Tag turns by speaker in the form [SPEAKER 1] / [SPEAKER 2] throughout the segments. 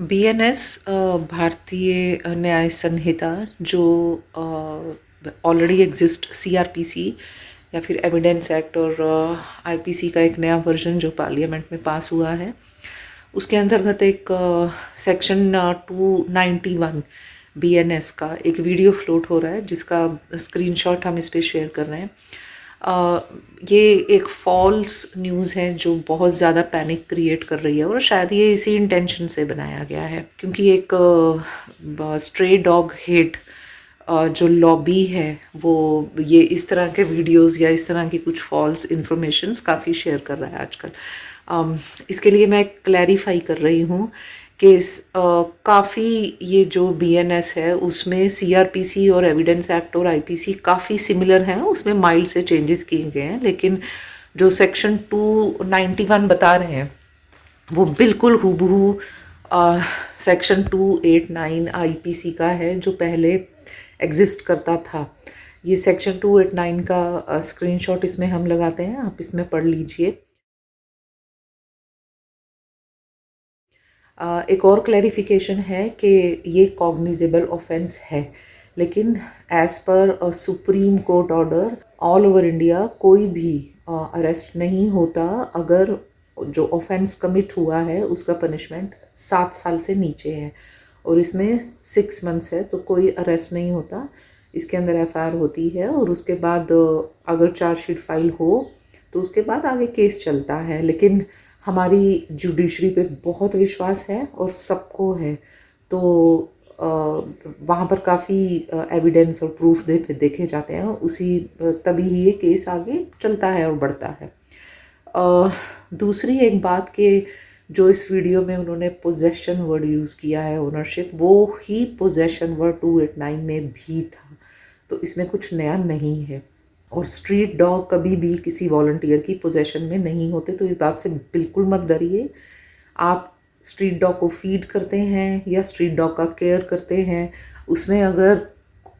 [SPEAKER 1] BNS भारतीय न्याय संहिता जो ऑलरेडी एग्जिस्ट सीआरपीसी या फिर एविडेंस एक्ट और आईपीसी का एक नया वर्जन जो पार्लियामेंट में पास हुआ है, उसके अंतर्गत एक सेक्शन 291 बीएनएस का एक वीडियो फ्लोट हो रहा है जिसका स्क्रीनशॉट हम इस पे शेयर कर रहे हैं। ये एक फॉल्स न्यूज़ है जो बहुत ज़्यादा पैनिक क्रिएट कर रही है और शायद ये इसी इंटेंशन से बनाया गया है, क्योंकि एक स्ट्रे डॉग हेट जो लॉबी है वो ये इस तरह के वीडियोस या इस तरह की कुछ फॉल्स इन्फॉर्मेशंस काफ़ी शेयर कर रहा है आजकल। इसके लिए मैं क्लैरिफाई कर रही हूँ कि काफ़ी ये जो बीएनएस है उसमें सीआरपीसी और एविडेंस एक्ट और आईपीसी काफ़ी सिमिलर हैं, उसमें माइल्ड से चेंजेस किए गए हैं, लेकिन जो सेक्शन 291 बता रहे हैं वो बिल्कुल हूबहू सेक्शन 289 आईपीसी का है जो पहले एग्जिस्ट करता था। ये सेक्शन 289 का स्क्रीनशॉट इसमें हम लगाते हैं, आप इसमें पढ़ लीजिए। एक और क्लैरिफिकेशन है कि ये कॉग्निजेबल ऑफेंस है, लेकिन as per supreme court order all over India कोई भी अरेस्ट नहीं होता अगर जो ऑफेंस कमिट हुआ है उसका पनिशमेंट 7 साल से नीचे है, और इसमें 6 मंथ्स है, तो कोई अरेस्ट नहीं होता। इसके अंदर एफआईआर होती है और उसके बाद अगर चार्जशीट फाइल हो तो उसके बाद आगे केस चलता है। लेकिन हमारी जुडिशरी पे बहुत विश्वास है और सबको है, तो वहाँ पर काफ़ी एविडेंस और प्रूफ देखे जाते हैं, उसी तभी ही ये केस आगे चलता है और बढ़ता है। दूसरी एक बात कि जो इस वीडियो में उन्होंने पोजेशन वर्ड यूज़ किया है, ओनरशिप, वो ही पोजेशन वर्ड 289 में भी था, तो इसमें कुछ नया नहीं है। और स्ट्रीट डॉग कभी भी किसी वॉलंटियर की पोजेशन में नहीं होते, तो इस बात से बिल्कुल मत डरिए। आप स्ट्रीट डॉग को फीड करते हैं या स्ट्रीट डॉग का केयर करते हैं, उसमें अगर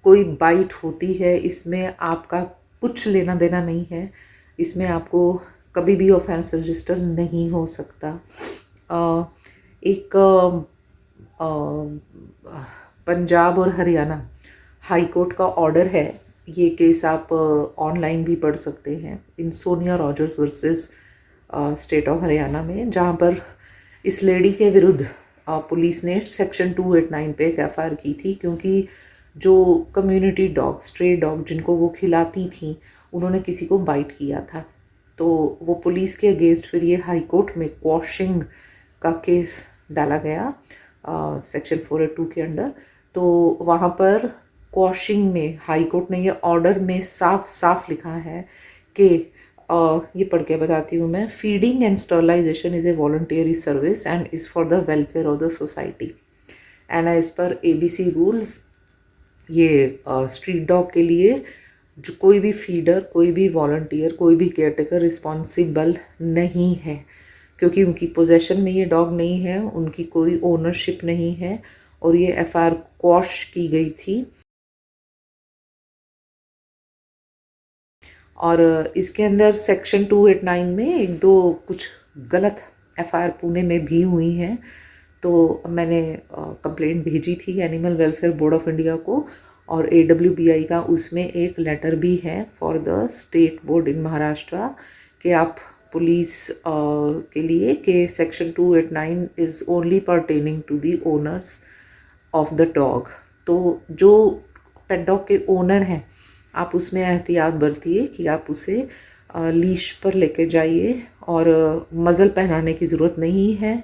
[SPEAKER 1] कोई बाइट होती है, इसमें आपका कुछ लेना देना नहीं है, इसमें आपको कभी भी ऑफेंस रजिस्टर नहीं हो सकता। एक पंजाब और हरियाणा हाई कोर्ट का ऑर्डर है, ये केस आप ऑनलाइन भी पढ़ सकते हैं, in Sonia Rogers versus state of Haryana में, जहाँ पर इस लेडी के विरुद्ध पुलिस ने सेक्शन 289 पे एक एफआईआर की थी, क्योंकि जो कम्युनिटी डॉग, स्ट्रे डॉग जिनको वो खिलाती थी, उन्होंने किसी को बाइट किया था, तो वो पुलिस के अगेंस्ट फिर ये हाई कोर्ट में क्वॉशिंग का केस डाला गया सेक्शन 482 के अंडर। तो वहाँ पर क्वॉशिंग में हाई कोर्ट ने ये ऑर्डर में साफ साफ लिखा है कि ये पढ़ के बताती हूँ मैं, feeding and sterilization is a voluntary service and is for the welfare of the society, and as per ABC rules ये स्ट्रीट डॉग के लिए जो कोई भी फीडर, कोई भी वॉलंटियर, कोई भी केयरटेकर रिस्पॉन्सिबल नहीं है, क्योंकि उनकी पोजेशन में ये डॉग नहीं है, उनकी कोई ओनरशिप नहीं है, और ये एफआईआर क्वॉश की गई थी। और इसके अंदर सेक्शन 289 में एक दो कुछ गलत एफआईआर पुणे में भी हुई हैं, तो मैंने कंप्लेंट भेजी थी animal welfare board of India को, और AWBI का उसमें एक लेटर भी है for the state board in Maharashtra कि आप पुलिस के लिए कि section 289 is only pertaining to the owners of the dog. तो जो पेट डॉग के ओनर हैं, आप उसमें एहतियात बरतिए कि आप उसे लीश पर लेके जाइए, और मज़ल पहनाने की ज़रूरत नहीं है।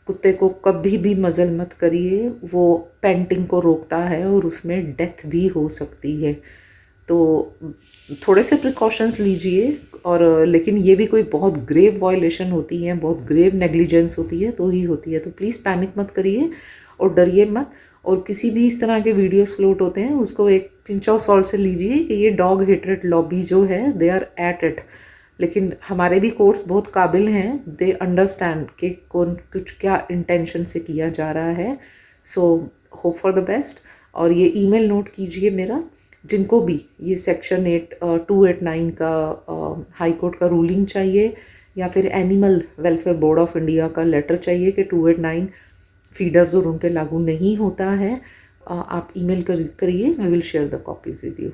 [SPEAKER 1] कुत्ते को कभी भी मज़ल मत करिए, वो पेंटिंग को रोकता है और उसमें डेथ भी हो सकती है, तो थोड़े से प्रिकॉशंस लीजिए। और लेकिन ये भी कोई बहुत ग्रेव वायलेशन होती है, बहुत ग्रेव नेग्लिजेंस होती है तो ही होती है, तो प्लीज़ पैनिक मत करिए और डरिए मत। और किसी भी इस तरह के वीडियोस फ्लोट होते हैं उसको एक पिंच ऑफ सॉल्ट से लीजिए कि ये डॉग हेटरेट लॉबी जो है दे आर एट इट, लेकिन हमारे भी कोर्ट्स बहुत काबिल हैं, दे अंडरस्टैंड कि कौन कुछ क्या इंटेंशन से किया जा रहा है। So hope for the best. और ये ईमेल नोट कीजिए मेरा, जिनको भी ये सेक्शन 289 का हाई कोर्ट का रूलिंग चाहिए या फिर animal welfare board of India का लेटर चाहिए कि 289 फीडर्स और उन पे लागू नहीं होता है। आप ईमेल करिए, I will share the copies with you.